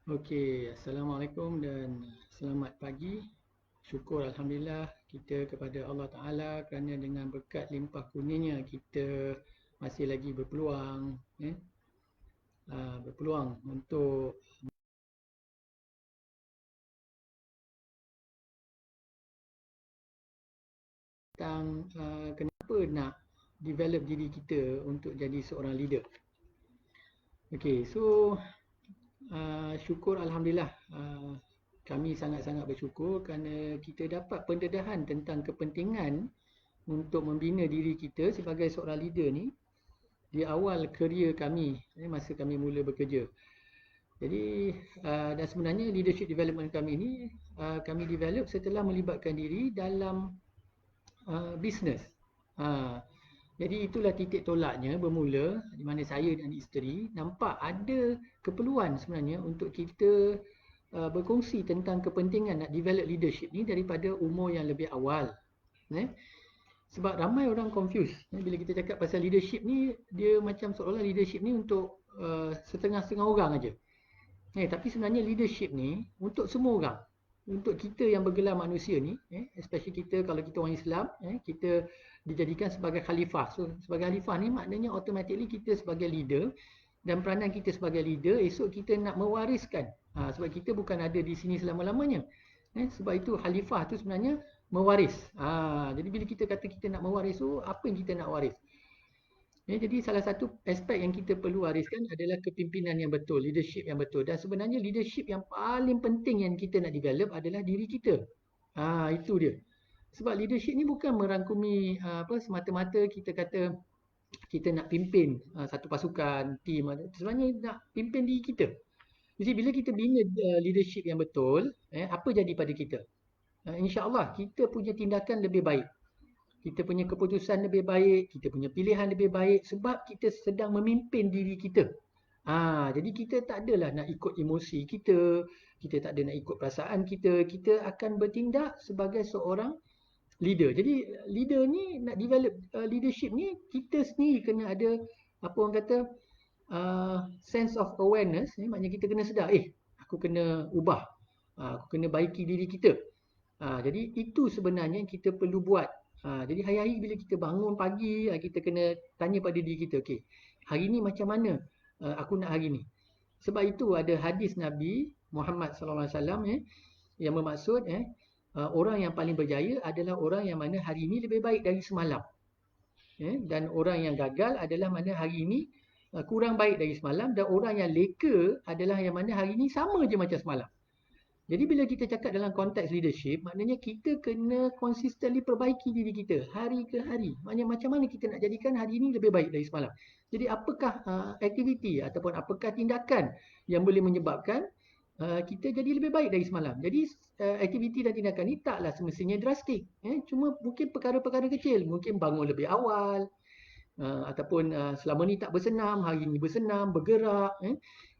Okey, Assalamualaikum dan selamat pagi. Syukur Alhamdulillah kita kepada Allah Ta'ala kerana dengan berkat limpah kurnianya kita masih lagi berpeluang berpeluang untuk tentang kenapa nak develop diri kita untuk jadi seorang leader. Okey, so syukur Alhamdulillah, kami sangat-sangat bersyukur kerana kita dapat pendedahan tentang kepentingan untuk membina diri kita sebagai seorang leader ni di awal kerjaya kami, masa kami mula bekerja. Jadi dan sebenarnya leadership development kami ni kami develop setelah melibatkan diri dalam bisnes. Jadi itulah titik tolaknya bermula di mana saya dan isteri nampak ada keperluan sebenarnya untuk kita berkongsi tentang kepentingan nak develop leadership ni daripada umur yang lebih awal. Sebab ramai orang confuse bila kita cakap pasal leadership ni, dia macam seolah leadership ni untuk setengah-setengah orang aja. Tapi sebenarnya leadership ni untuk semua orang. Untuk kita yang bergelar manusia ni, especially kita kalau kita orang Islam, kita dijadikan sebagai khalifah. So sebagai khalifah ni maknanya automatically kita sebagai leader, dan peranan kita sebagai leader esok kita nak mewariskan. Sebab kita bukan ada di sini selama-lamanya. Sebab itu khalifah tu sebenarnya mewaris. Jadi bila kita kata kita nak mewaris tu, apa yang kita nak waris? Jadi salah satu aspek yang kita perlu wariskan adalah kepimpinan yang betul, leadership yang betul. Dan sebenarnya leadership yang paling penting yang kita nak develop adalah diri kita. Itu dia. Sebab leadership ni bukan merangkumi semata-mata kita kata kita nak pimpin satu pasukan, tim. Sebenarnya nak pimpin diri kita. Jadi bila kita bina leadership yang betul, apa jadi pada kita? InsyaAllah kita punya tindakan lebih baik. Kita punya keputusan lebih baik, kita punya pilihan lebih baik sebab kita sedang memimpin diri kita. Jadi kita tak adalah nak ikut emosi kita, kita tak ada nak ikut perasaan kita, kita akan bertindak sebagai seorang leader. Jadi leader ni nak develop leadership ni, kita sendiri kena ada apa orang kata sense of awareness, maknanya kita kena sedar, aku kena ubah, aku kena baiki diri kita. Jadi itu sebenarnya yang kita perlu buat. Jadi hari-hari bila kita bangun pagi, kita kena tanya pada diri kita, okey, hari ni macam mana aku nak hari ni? Sebab itu ada hadis Nabi Muhammad sallallahu alaihi wasallam yang bermaksud orang yang paling berjaya adalah orang yang mana hari ini lebih baik dari semalam. Dan orang yang gagal adalah mana hari ini kurang baik dari semalam, dan orang yang leka adalah yang mana hari ini sama je macam semalam. Jadi bila kita cakap dalam konteks leadership, maknanya kita kena consistently perbaiki diri kita hari ke hari. Maknanya macam mana kita nak jadikan hari ini lebih baik dari semalam. Jadi apakah aktiviti ataupun apakah tindakan yang boleh menyebabkan kita jadi lebih baik dari semalam. Jadi aktiviti dan tindakan ini taklah semestinya drastik. Cuma mungkin perkara-perkara kecil. Mungkin bangun lebih awal, ataupun selama ni tak bersenam, hari ni bersenam, bergerak.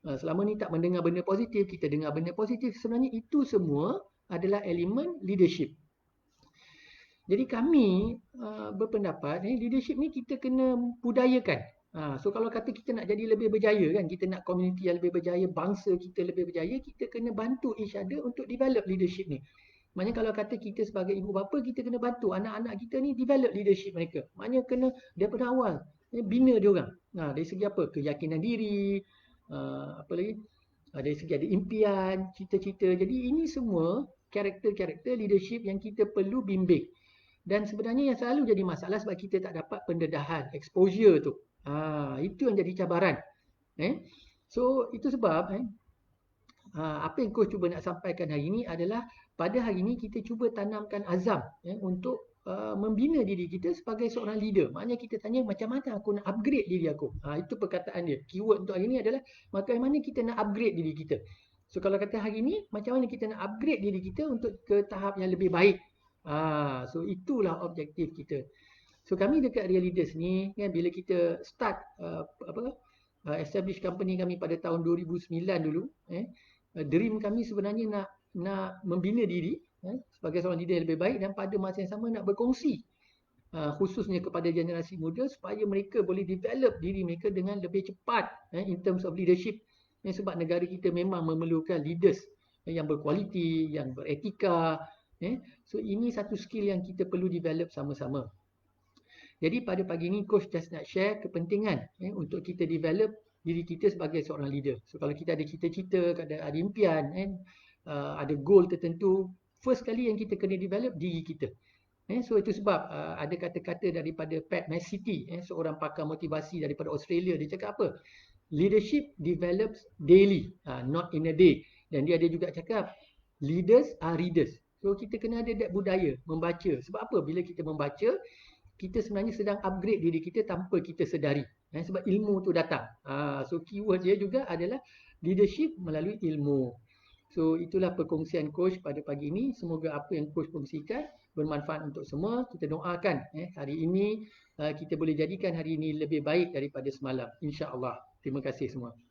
Selama ni tak mendengar benda positif, kita dengar benda positif. Sebenarnya itu semua adalah elemen leadership. Jadi kami berpendapat leadership ni kita kena budayakan. So kalau kata kita nak jadi lebih berjaya kan, kita nak komuniti yang lebih berjaya, bangsa kita lebih berjaya, kita kena bantu each other untuk develop leadership ni. Maknanya kalau kata kita sebagai ibu bapa, kita kena bantu anak-anak kita ni develop leadership mereka. Maknanya kena daripada awal bina dia orang. Dari segi apa? Keyakinan diri, apa lagi? Dari segi ada impian, cita-cita. Jadi ini semua karakter-karakter leadership yang kita perlu bimbing. Dan sebenarnya yang selalu jadi masalah sebab kita tak dapat pendedahan, exposure tu. Itu yang jadi cabaran. So itu sebab apa yang coach cuba nak sampaikan hari ini adalah pada hari ini kita cuba tanamkan azam untuk membina diri kita sebagai seorang leader. Maknanya kita tanya macam mana aku nak upgrade diri aku. Itu perkataan dia. Keyword untuk hari ini adalah bagaimana kita nak upgrade diri kita. So kalau kata hari ini macam mana kita nak upgrade diri kita untuk ke tahap yang lebih baik. So itulah objektif kita. So kami dekat Real Leaders ni kan, bila kita start establish company kami pada tahun 2009 dulu, dream kami sebenarnya nak membina diri sebagai seorang leader yang lebih baik, dan pada masa yang sama nak berkongsi khususnya kepada generasi muda supaya mereka boleh develop diri mereka dengan lebih cepat in terms of leadership. Sebab negara kita memang memerlukan leaders yang berkualiti, yang beretika. So ini satu skill yang kita perlu develop sama-sama. Jadi pada pagi ini coach just nak share kepentingan untuk kita develop diri kita sebagai seorang leader. So kalau kita ada cita-cita, ada impian, ada goal tertentu, first kali yang kita kena develop diri kita. So itu sebab ada kata-kata daripada Pat Mesiti, seorang pakar motivasi daripada Australia, dia cakap apa? Leadership develops daily, not in a day. Dan dia ada juga cakap, leaders are readers. So kita kena ada that budaya, membaca. Sebab apa? Bila kita membaca, kita sebenarnya sedang upgrade diri kita tanpa kita sedari. Sebab ilmu tu datang. So keyword dia juga adalah leadership melalui ilmu. So itulah perkongsian coach pada pagi ini. Semoga apa yang coach kongsikan bermanfaat untuk semua. Kita doakan hari ini kita boleh jadikan hari ini lebih baik daripada semalam. InsyaAllah. Terima kasih semua.